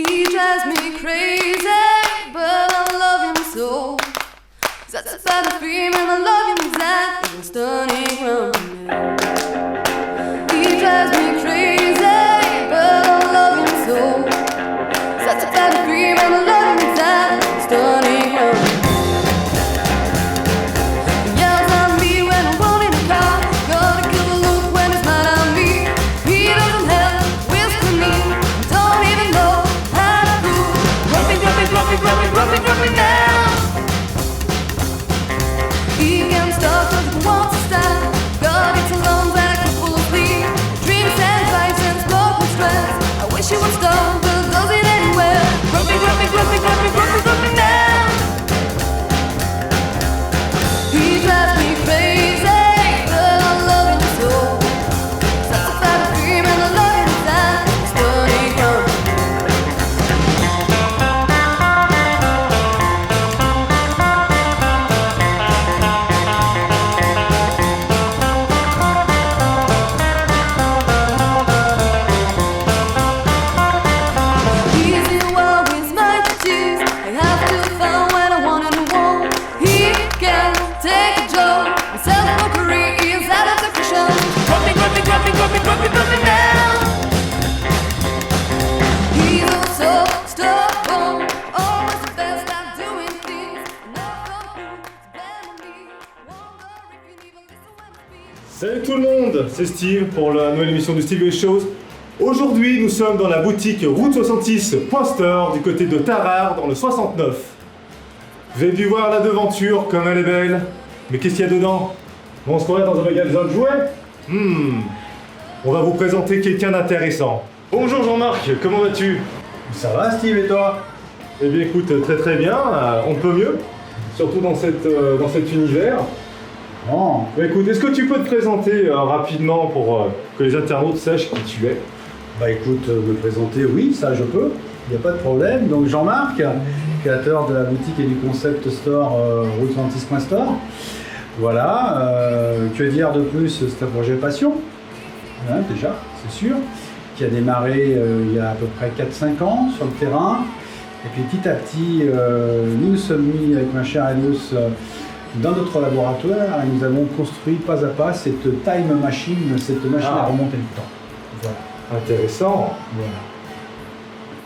He drives me crazy, but I love him so. That's a better feeling, I love him exactly, it's stunning from me. He drives me crazy, but I love him so. That's a better feeling, I love him exactly, it's stunning from me. He yells at me when I'm rolling a car, gotta give a look when he's mad at me. He doesn't have to whisper me, don't even know how to prove. Drop me down. He can't stop cause he wants to stand. God, it's a long back full of sleep. Dreams and fights and smoke and stress. I wish he would stop, but does it anywhere. Drop me down. He drives me crazy, but I love him so. Such a bad dream and I love him that it's turning on. Salut tout le monde, c'est Steve pour la nouvelle émission du Steve Shows. Aujourd'hui, nous sommes dans la boutique Route 66 Point Store du côté de Tarare dans le 69. Vous avez dû voir la devanture comme elle est belle, mais qu'est-ce qu'il y a dedans? Bon, on se croirait dans un magasin de jouets? On va vous présenter quelqu'un d'intéressant. Bonjour Jean-Marc, comment vas-tu? Ça va Steve et toi? Eh bien écoute, très très bien, on peut mieux, surtout dans cet univers. Bon. Bah écoute, est-ce que tu peux te présenter rapidement pour que les internautes sachent qui tu es? Bah écoute, me présenter, oui, ça je peux, il n'y a pas de problème. Donc Jean-Marc, créateur de la boutique et du concept store Route 66 Point Store. Voilà, que dire de plus? C'est un projet passion, hein, déjà, c'est sûr, qui a démarré il y a à peu près 4-5 ans sur le terrain. Et puis petit à petit, nous nous sommes mis avec ma chère Alice dans notre laboratoire et nous avons construit pas à pas cette time machine, cette machine à remonter le temps. Voilà. Intéressant. Voilà.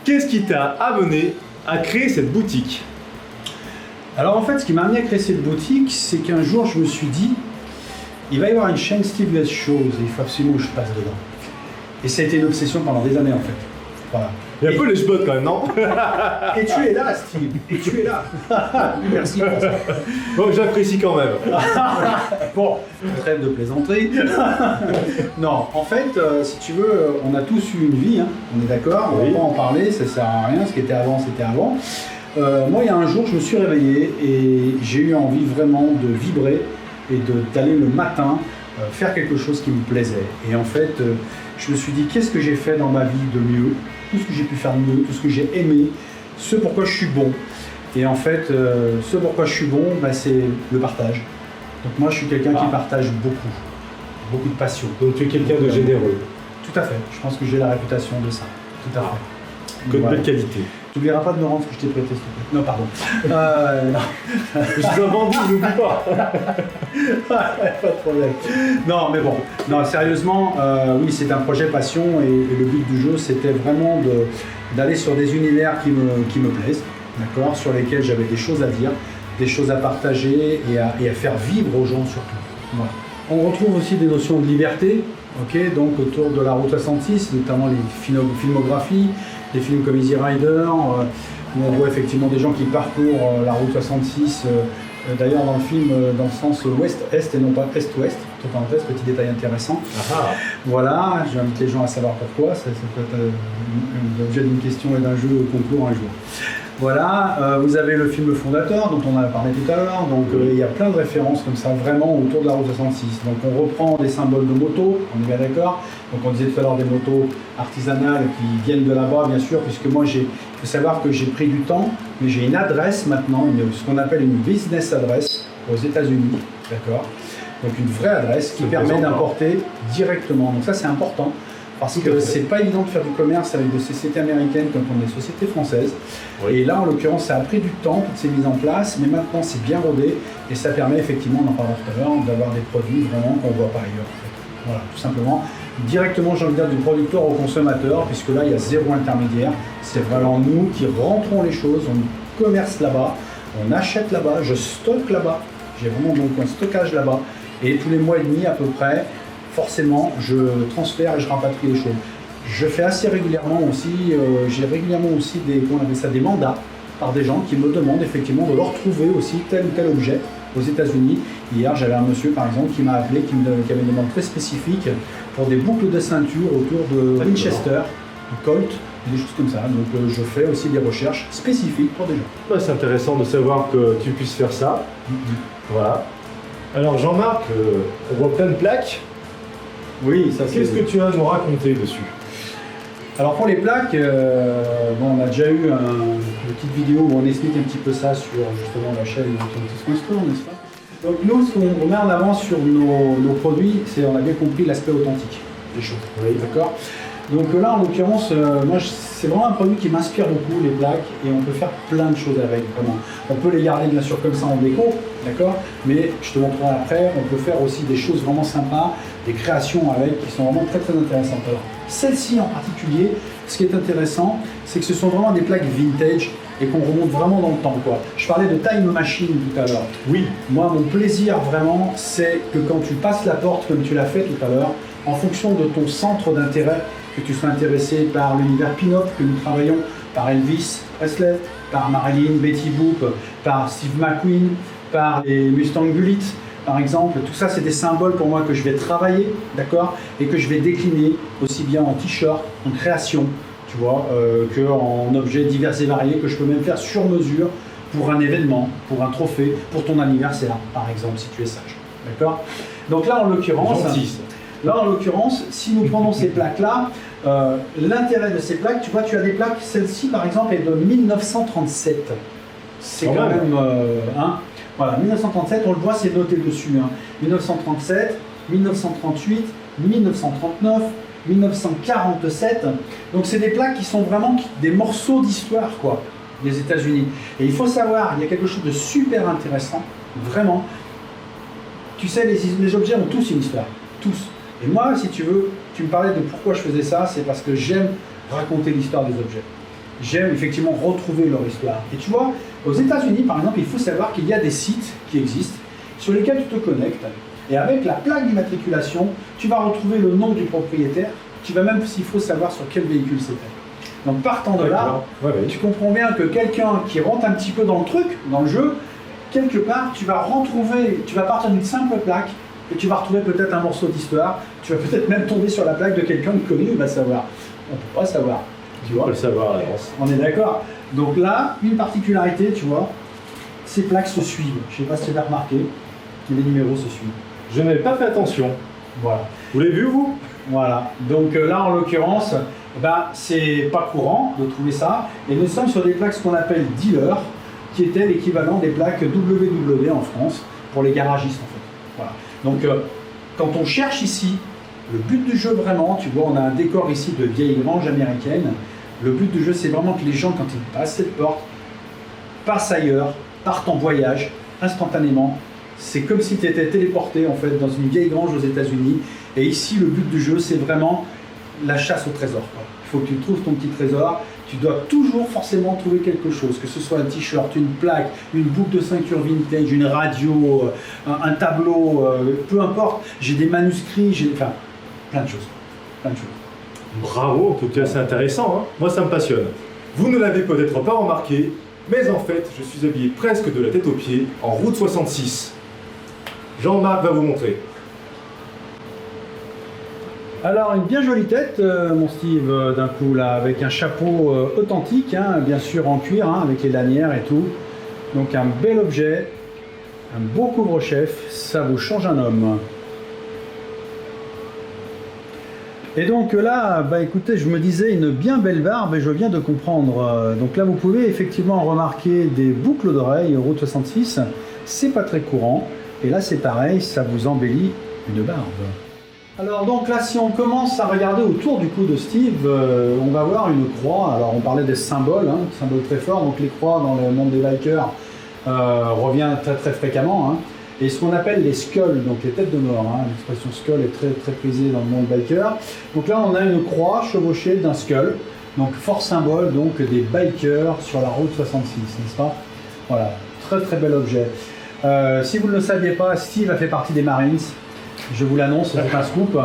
Qu'est-ce qui t'a amené à créer cette boutique? Alors en fait, ce qui m'a amené à créer cette boutique, c'est qu'un jour je me suis dit, il va y avoir une chaîne Steve Shows et il faut absolument que je passe dedans. Et ça a été une obsession pendant des années en fait. Voilà. Il y a un peu les chebottes quand même, non? Et tu es là, Steve, et tu es là. Merci pour ça. Bon, j'apprécie quand même. Bon, trêve de plaisanterie. Non, en fait, si tu veux, on a tous eu une vie, hein, on est d'accord, on Oui. va pas en parler, ça sert à rien, ce qui était avant, c'était avant. Moi, il y a un jour, je me suis réveillé et j'ai eu envie vraiment de vibrer et d'aller le matin faire quelque chose qui me plaisait. Et en fait, je me suis dit, qu'est-ce que j'ai fait dans ma vie de mieux? Tout ce que j'ai pu faire de mieux, tout ce que j'ai aimé, ce pourquoi je suis bon. Et en fait, ce pourquoi je suis bon, bah, c'est le partage. Donc moi, je suis quelqu'un qui partage beaucoup de passion. Donc tu es quelqu'un de généreux. Tout à fait, je pense que j'ai la réputation de ça. Tout à fait. Que de Voilà. belle qualité. Tu n'oublieras pas de me rendre ce que je t'ai prêté, s'il te plaît. Non, pardon. Non. Je suis un bandit, je n'oublie pas. Pas de problème. Non, mais bon. Non, sérieusement, oui, c'est un projet passion et le but du jeu, c'était vraiment d'aller sur des univers qui me plaisent, d'accord, sur lesquels j'avais des choses à dire, des choses à partager et à faire vivre aux gens surtout. Voilà. On retrouve aussi des notions de liberté, ok, donc autour de la Route 66, notamment les filmographies, des films comme Easy Rider, où on voit effectivement des gens qui parcourent la Route 66, d'ailleurs dans le film dans le sens ouest-est et non pas est-ouest, entre parenthèses, petit détail intéressant. Voilà, j'invite les gens à savoir pourquoi, ça peut être l'objet d'une question et d'un jeu concours un jour. Voilà, vous avez le film Fondateur dont on a parlé tout à l'heure, donc il y a plein de références comme ça vraiment autour de la Route 66. Donc on reprend des symboles de moto, on est bien d'accord. Donc on disait tout à l'heure des motos artisanales qui viennent de là-bas bien sûr, puisque moi il faut savoir que j'ai pris du temps, mais j'ai une adresse maintenant, ce qu'on appelle une business adresse aux États-Unis, d'accord. Donc une vraie adresse qui permet d'importer directement. Donc ça c'est important Parce Tout à que fait. c'est pas évident de faire du commerce avec des sociétés américaines quand on est société française. Oui. Et là, en l'occurrence, ça a pris du temps, toutes ces mises en place, mais maintenant c'est bien rodé et ça permet effectivement, on en parlera tout à l'heure, d'avoir des produits vraiment qu'on voit pas ailleurs. En fait. Voilà, tout simplement. Directement, j'ai envie de dire, du producteur au consommateur, puisque là, il y a zéro intermédiaire. C'est vraiment nous qui rentrons les choses, on commerce là-bas, on achète là-bas, je stocke là-bas. J'ai vraiment donc un stockage là-bas. Et tous les mois et demi à peu près, forcément, je transfère et je rapatrie les choses. Je fais assez régulièrement aussi, j'ai régulièrement aussi des, comment on appelle ça, des mandats par des gens qui me demandent effectivement de leur trouver aussi tel ou tel objet aux États-Unis. Hier, j'avais un monsieur par exemple qui m'a appelé, qui avait une demande très spécifique pour des boucles de ceinture autour de Winchester, de Colt, des choses comme ça. Donc je fais aussi des recherches spécifiques pour des gens. Bah, c'est intéressant de savoir que tu puisses faire ça. Voilà. Alors Jean-Marc, on voit plein de plaques. Oui, ça Qu'est-ce que tu as à nous raconter dessus? Alors pour les plaques, bon, on a déjà eu une petite vidéo où on explique un petit peu ça sur justement la chaîne Automatisme Store, n'est-ce pas? Donc nous, ce qu'on met en avant sur nos produits, c'est, on a bien compris, l'aspect authentique des choses. Oui. D'accord. Donc là, en l'occurrence, moi, c'est vraiment un produit qui m'inspire beaucoup, les plaques, et on peut faire plein de choses avec, vraiment. On peut les garder bien sûr comme ça en déco, d'accord, mais je te montrerai après, on peut faire aussi des choses vraiment sympas, des créations avec, qui sont vraiment très très intéressantes. Alors, celle-ci en particulier, ce qui est intéressant, c'est que ce sont vraiment des plaques vintage et qu'on remonte vraiment dans le temps, quoi. Je parlais de time machine tout à l'heure. Oui. Moi, mon plaisir vraiment, c'est que quand tu passes la porte, comme tu l'as fait tout à l'heure, en fonction de ton centre d'intérêt, que tu sois intéressé par l'univers pin-up que nous travaillons, par Elvis Presley, par Marilyn, Betty Boop, par Steve McQueen, par les Mustang Bullitt, par exemple. Tout ça, c'est des symboles pour moi que je vais travailler, d'accord, et que je vais décliner aussi bien en t-shirt, en création, tu vois, qu'en objets divers et variés que je peux même faire sur mesure pour un événement, pour un trophée, pour ton anniversaire, par exemple, si tu es sage, d'accord. Donc là, en l'occurrence, Gentil, ça. là, en l'occurrence, si nous prenons ces plaques-là, l'intérêt de ces plaques, tu vois, tu as des plaques, celle-ci par exemple est de 1937. C'est quand même, voilà, 1937, on le voit, c'est noté dessus. 1937, 1938, 1939, 1947. Donc c'est des plaques qui sont vraiment des morceaux d'histoire, quoi, des États-Unis. Et il faut savoir, il y a quelque chose de super intéressant, vraiment. Tu sais, les objets ont tous une histoire, tous. Et moi, si tu veux, tu me parlais de pourquoi je faisais ça, c'est parce que j'aime raconter l'histoire des objets. J'aime effectivement retrouver leur histoire. Et tu vois, aux États-Unis, par exemple, il faut savoir qu'il y a des sites qui existent sur lesquels tu te connectes. Et avec la plaque d'immatriculation, tu vas retrouver le nom du propriétaire. Tu vas même, s'il faut, savoir sur quel véhicule c'était. Donc partant de là, tu comprends bien que quelqu'un qui rentre un petit peu dans le truc, dans le jeu, quelque part, tu vas retrouver, tu vas partir d'une simple plaque et tu vas retrouver peut-être un morceau d'histoire. Tu vas peut-être même tomber sur la plaque de quelqu'un de connu, il va savoir. On ne peut pas savoir. Tu vois, On peut le savoir à l'avance. on est d'accord. Donc là, une particularité, tu vois, ces plaques se suivent. Je ne sais pas si tu as remarqué, mais les numéros se suivent. Je n'avais pas fait attention. Voilà. Vous l'avez vu, vous? Voilà. Donc là, en l'occurrence, ben, c'est pas courant de trouver ça. Et nous sommes sur des plaques ce qu'on appelle dealer, qui étaient l'équivalent des plaques WW en France pour les garagistes, en fait. Voilà. Donc, quand on cherche ici, le but du jeu vraiment, tu vois, on a un décor ici de vieille grange américaine. Le but du jeu, c'est vraiment que les gens, quand ils passent cette porte, passent ailleurs, partent en voyage instantanément. C'est comme si tu étais téléporté en fait dans une vieille grange aux États-Unis. Et ici, le but du jeu, c'est vraiment la chasse au trésor, quoi. Il faut que tu trouves ton petit trésor. Tu dois toujours forcément trouver quelque chose, que ce soit un t-shirt, une plaque, une boucle de ceinture vintage, une radio, un tableau, peu importe. J'ai des manuscrits, enfin, plein de choses. Plein de choses. Bravo, en tout cas, c'est intéressant. Hein. Moi, ça me passionne. Vous ne l'avez peut-être pas remarqué, mais en fait, je suis habillé presque de la tête aux pieds en route 66. Jean-Marc va vous montrer. Alors, une bien jolie tête, mon Steve, d'un coup, là, avec un chapeau authentique, hein, bien sûr en cuir, hein, avec les lanières et tout. Donc, un bel objet, un beau couvre-chef, ça vous change un homme. Et donc là, bah écoutez, je me disais une bien belle barbe et je viens de comprendre. Donc là, vous pouvez effectivement remarquer des boucles d'oreilles Route 66. C'est pas très courant. Et là, c'est pareil, ça vous embellit une barbe. Alors donc là, si on commence à regarder autour du cou de Steve, on va voir une croix. Alors on parlait des symboles, hein, symboles très forts. Donc les croix dans le monde des bikers revient très très fréquemment. Hein. Et ce qu'on appelle les skulls, donc les têtes de mort. Hein. L'expression skull est très très prisée dans le monde biker. Donc là, on a une croix chevauchée d'un skull. Donc fort symbole donc des bikers sur la route 66, n'est-ce pas? Voilà, très très bel objet. Si vous ne le saviez pas, Steve a fait partie des Marines. Je vous l'annonce, c'est un scoop.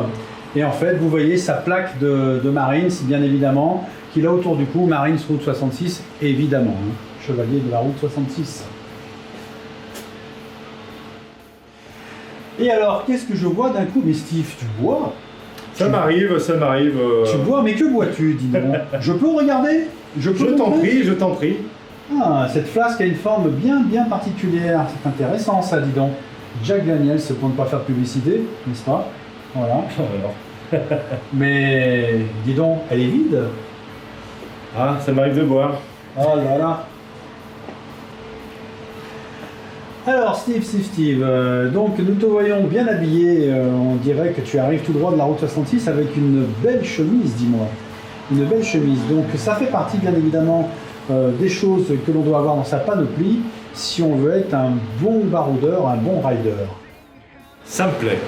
Et en fait, vous voyez sa plaque de Marines, bien évidemment, qu'il a autour du cou, Marines route 66, évidemment. Hein. Chevalier de la route 66. Et alors, qu'est-ce que je vois d'un coup? Mais Steve, tu bois? Ça m'arrive, ça m'arrive. Tu bois, mais que bois-tu, dis donc? Je peux regarder? Je t'en prie, je t'en prie. Ah, cette flasque a une forme bien particulière. C'est intéressant, ça, dis donc. Jack Daniels, pour ne pas faire de publicité, n'est-ce pas? Voilà. Mais, dis donc, elle est vide? Ah, ça m'arrive de boire. Oh là là. Alors Steve, donc nous te voyons bien habillé, on dirait que tu arrives tout droit de la route 66 avec une belle chemise, dis-moi. Une belle chemise, donc ça fait partie bien évidemment des choses que l'on doit avoir dans sa panoplie si on veut être un bon baroudeur, un bon rider. Ça me plaît.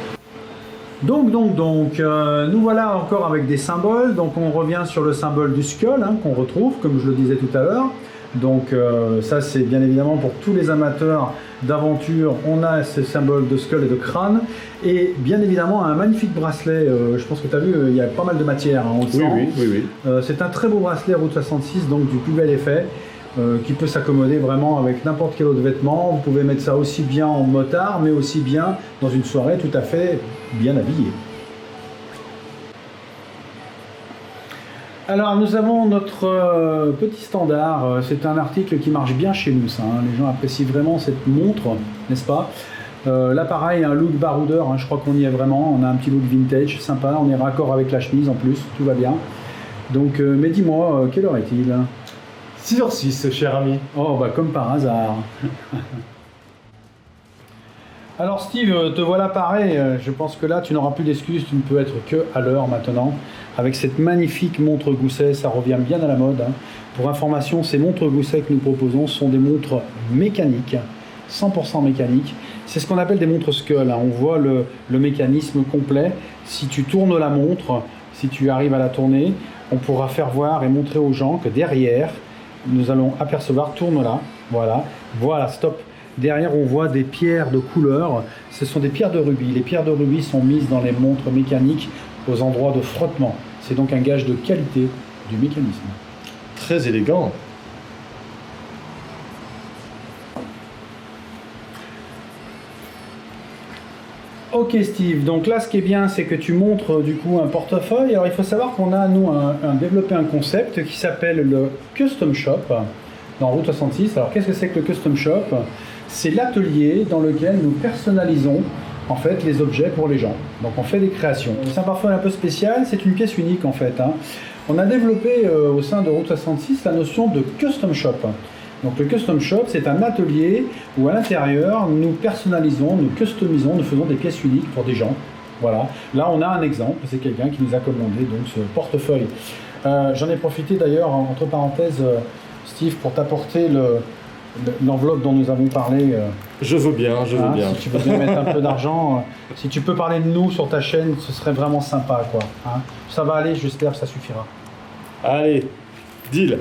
Donc, nous voilà encore avec des symboles. Donc on revient sur le symbole du skull hein, qu'on retrouve, comme je le disais tout à l'heure. Donc ça c'est bien évidemment pour tous les amateurs d'aventure, on a ce symbole de skull et de crâne. Et bien évidemment un magnifique bracelet, je pense que tu as vu, il y a pas mal de matière, hein, on le sent. Oui. C'est un très beau bracelet Route 66, donc du plus bel effet, qui peut s'accommoder vraiment avec n'importe quel autre vêtement. Vous pouvez mettre ça aussi bien en motard, mais aussi bien dans une soirée tout à fait bien habillée. Alors nous avons notre petit standard, c'est un article qui marche bien chez nous ça, hein. Les gens apprécient vraiment cette montre, n'est-ce pas? Là pareil, un look baroudeur, hein, je crois qu'on y est vraiment, on a un petit look vintage, sympa, on est raccord avec la chemise en plus, tout va bien. Donc, mais dis-moi, quelle heure est-il? 6h06, cher ami. Oh bah comme par hasard. Alors Steve, te voilà pareil, je pense que là tu n'auras plus d'excuses, tu ne peux être que à l'heure maintenant. Avec cette magnifique montre Gousset, ça revient bien à la mode. Hein. Pour information, ces montres Gousset que nous proposons sont des montres mécaniques, 100% mécaniques. C'est ce qu'on appelle des montres Skull, hein. On voit le mécanisme complet. Si tu tournes la montre, si tu arrives à la tourner, on pourra faire voir et montrer aux gens que derrière, nous allons apercevoir, tourne-la, voilà, stop. Derrière, on voit des pierres de couleur. Ce sont des pierres de rubis. Les pierres de rubis sont mises dans les montres mécaniques aux endroits de frottement. C'est donc un gage de qualité du mécanisme. Très élégant. Ok Steve, donc là ce qui est bien c'est que tu montres du coup un portefeuille. Alors il faut savoir qu'on a nous développé un concept qui s'appelle le Custom Shop dans Route 66. Alors qu'est-ce que c'est que le Custom Shop? C'est l'atelier dans lequel nous personnalisons en fait les objets pour les gens. Donc on fait des créations. C'est un portefeuille un peu spécial, c'est une pièce unique en fait. Hein. On a développé au sein de Route 66 la notion de Custom Shop. Donc le Custom Shop, c'est un atelier où à l'intérieur, nous personnalisons, nous customisons, nous faisons des pièces uniques pour des gens. Voilà. Là, on a un exemple, c'est quelqu'un qui nous a commandé donc ce portefeuille. J'en ai profité d'ailleurs, entre parenthèses, Steve, pour t'apporter l'enveloppe dont nous avons parlé. Je veux bien, je veux bien. Si tu veux bien mettre un peu d'argent, si tu peux parler de nous sur ta chaîne, ce serait vraiment sympa, quoi. Hein. Ça va aller, j'espère que ça suffira. Allez, deal.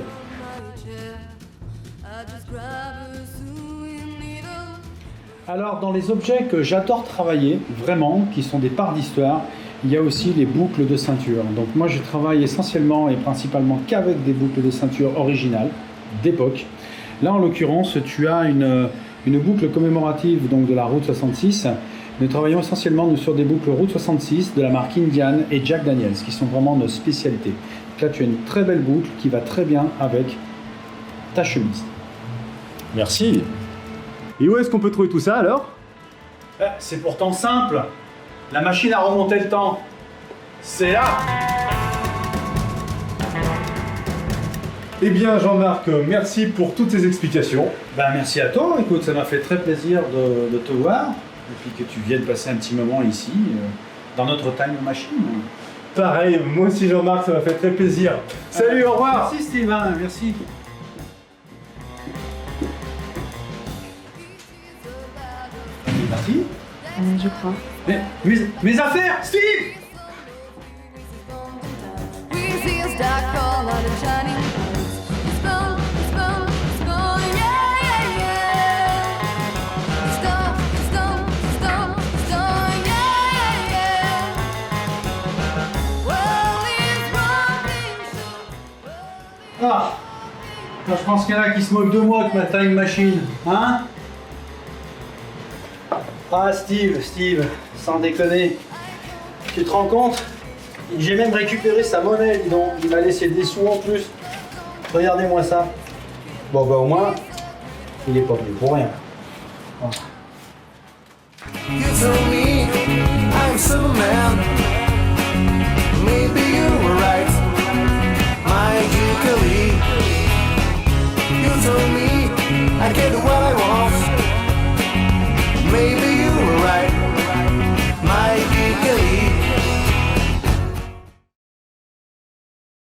Alors, dans les objets que j'adore travailler, vraiment, qui sont des parts d'histoire, il y a aussi les boucles de ceinture. Donc moi, je travaille essentiellement et principalement qu'avec des boucles de ceinture originales, d'époque. Là, en l'occurrence, tu as une boucle commémorative donc, de la Route 66. Nous travaillons essentiellement nous, sur des boucles Route 66 de la marque Indian et Jack Daniels, qui sont vraiment nos spécialités. Donc là, tu as une très belle boucle qui va très bien avec ta chemise. Merci. Et où est-ce qu'on peut trouver tout ça alors? C'est pourtant simple. La machine à remonter le temps, c'est là. Eh bien Jean-Marc, merci pour toutes ces explications. Ben, merci à toi, écoute, ça m'a fait très plaisir de te voir, et puis que tu viennes passer un petit moment ici. dans notre time machine. Pareil, moi aussi Jean-Marc, ça m'a fait très plaisir. Salut, au revoir. Merci Steve, hein, merci. Il est parti. Je crois. Mais, mes affaires, Steve! We see a star call on a shining lights. It's gone, it's gone, it's gone, yeah, yeah, yeah. It's gone, it's gone, it's gone, it's gone, yeah, yeah, yeah. World is running so. Ah, je pense qu'il y en a qui se moquent de moi avec ma time machine, hein? Ah Steve, sans déconner, tu te rends compte? J'ai même récupéré sa monnaie, dis donc. Il m'a laissé des sous en plus. Regardez-moi ça. Bon bah au moins, il est pas venu pour rien. Voilà. You told me I'm Superman.